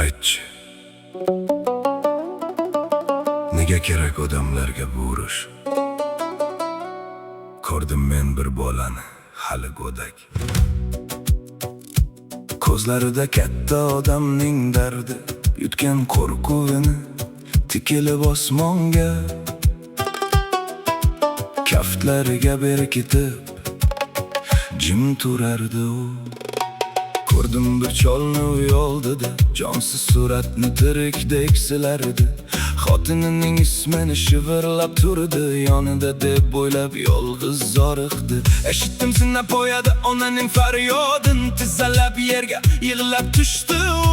Aytchi, nega kerak odamlarga bu urush? Ko'rdim men bir bolani, hali go'dak. Ko'zlarida katta odamning dardi, yutgan qo'rquvini tikilib osmonga, kaftlariga berkitib jim turardi u. Ko'rdim bir cholni uy oldida, jonsiz suratni tirikdek silardi. Xotinining ismini shivirlab turdi, yonida deb o'ylab yolg'iz zoriqdi. Eshitdim sinab qo'yadi onaning faryodin, tizzalab yerga yig'lab tushdi u.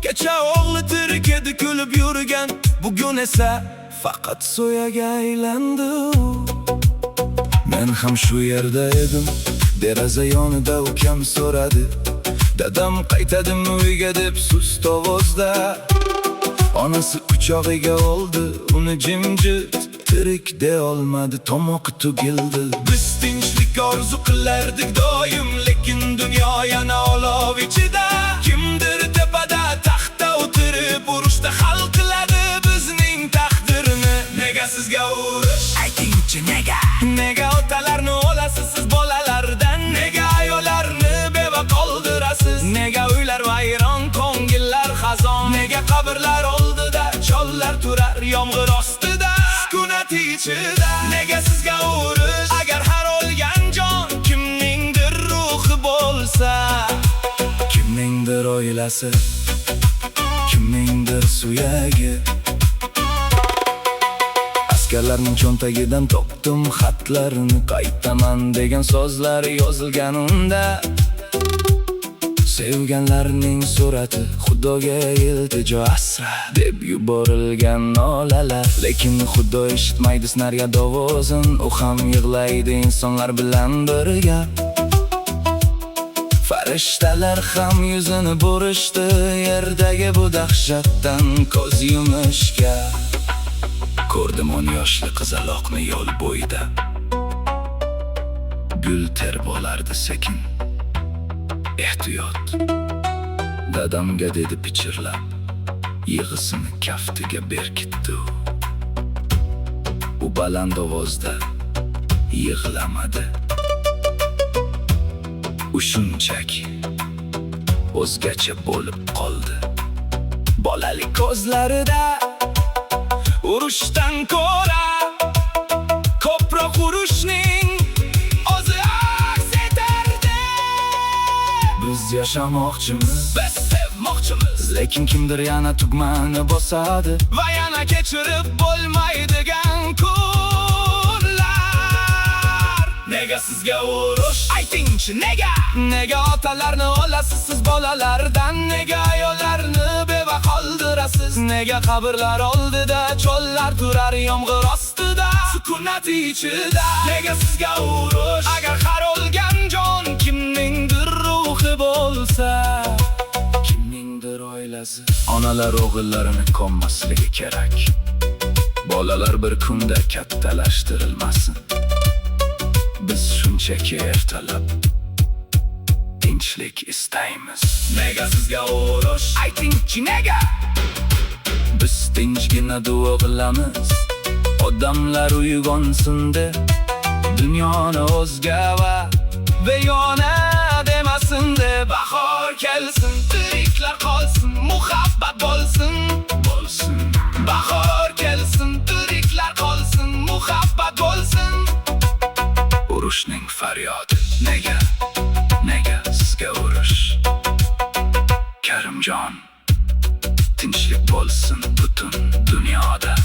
Kecha o'g'li tirik edi, kulib yurgan, bugun esa faqat so'yaga aylandi u. Men ham shu yerda edim, deraza yonida ukam so'radi, dadam qaytadimi uyga deb sust ovozda. Onasi quchog'iga oldi, uni jimjit, tirik de olmadi, tomoqi tugildi. Biz tinchlik orzu qilardik doim, lekin dunyo yana olov ichida. Kimdir tepada taxtda o'tirib, urushda hal qiladi bizning taqdirni. Nega sizga urush? Aytingchi nega? Nega otalarni olasiz siz bolalardan? Nega ayollarni beva qoldirasiz? Nega uylar vayron, ko'ngillar xazon? Nega qabrlar oldida chollar turar yomg'ir ostida, sukunat ichida? Nega sizga urush? Agar har o'lgan jon kimningdir ruhi bo'lsa, kimningdir oilasi, kimningdir suyagi. Askarlarning cho'ntagidan topdim xatlarini, qaytaman degan so'zlari yozilgan unda. Sevganlarning surati, Xudoga iltijo asra deb yuborilgan nolalar. Lekin Xudo eshitmaydi snaryad ovozin, u ham yig'laydi insonlar bilan birga. Farishtalar ham yuzini burishdi, yerdagi bu dahshatdan ko'z yumishga. Ko'rdim 10 yoshli qizaloqni yo'l bo'yida, gul ter bo'lardi sekin. Ehtiyot, dadamga dedi pichirlab, yig'isini kaftiga berkitdi u. U baland ovozda yig'lamadi, u shunchaki o'zgacha bo'lib qoldi. Bolalik ko'zlarida urushdan ko'ra ko'proq urushning o'zi aks etardi. Biz yashamoqchimiz, biz sevmoqchimiz, lekin kimdir yana tugmani bosadi va yana kechirib bo'lmaydigan kunlar. Nega sizga urush? Aytingchi nega? Nega otalarni olasiz siz bolalardan? Nega ayollarni beva qoldirasiz? Nega qabrlar oldida chollar turar yomg'ir ostida, sukunat ichida? Nega sizga urush? Agar har o'lgan jon kimningdir ruhi bo'lsa, kimningdir oilasi. Onalar o'g'illarini ko'mmasligi kerak, bolalar bir kunda kattalashtirilmasin. Biz shunchaki ertalab tinchlik istaymiz. Nega sizga urush? Aytingchi nega? Biz tinchgina duo qilamiz, odamlar uyg'onsin deb, dunyoni o'zga va begona demasin deb. Bahor kelsin, tiriklar qolsin, muhabbat bo'lsin, bo'lsin. Bahor kelsin, tiriklar qolsin, muhabbat bo'lsin. Urushning faryodi nega? Nega sizga urush? Karimjon, tinchlik bo'lsin butun dunyoda.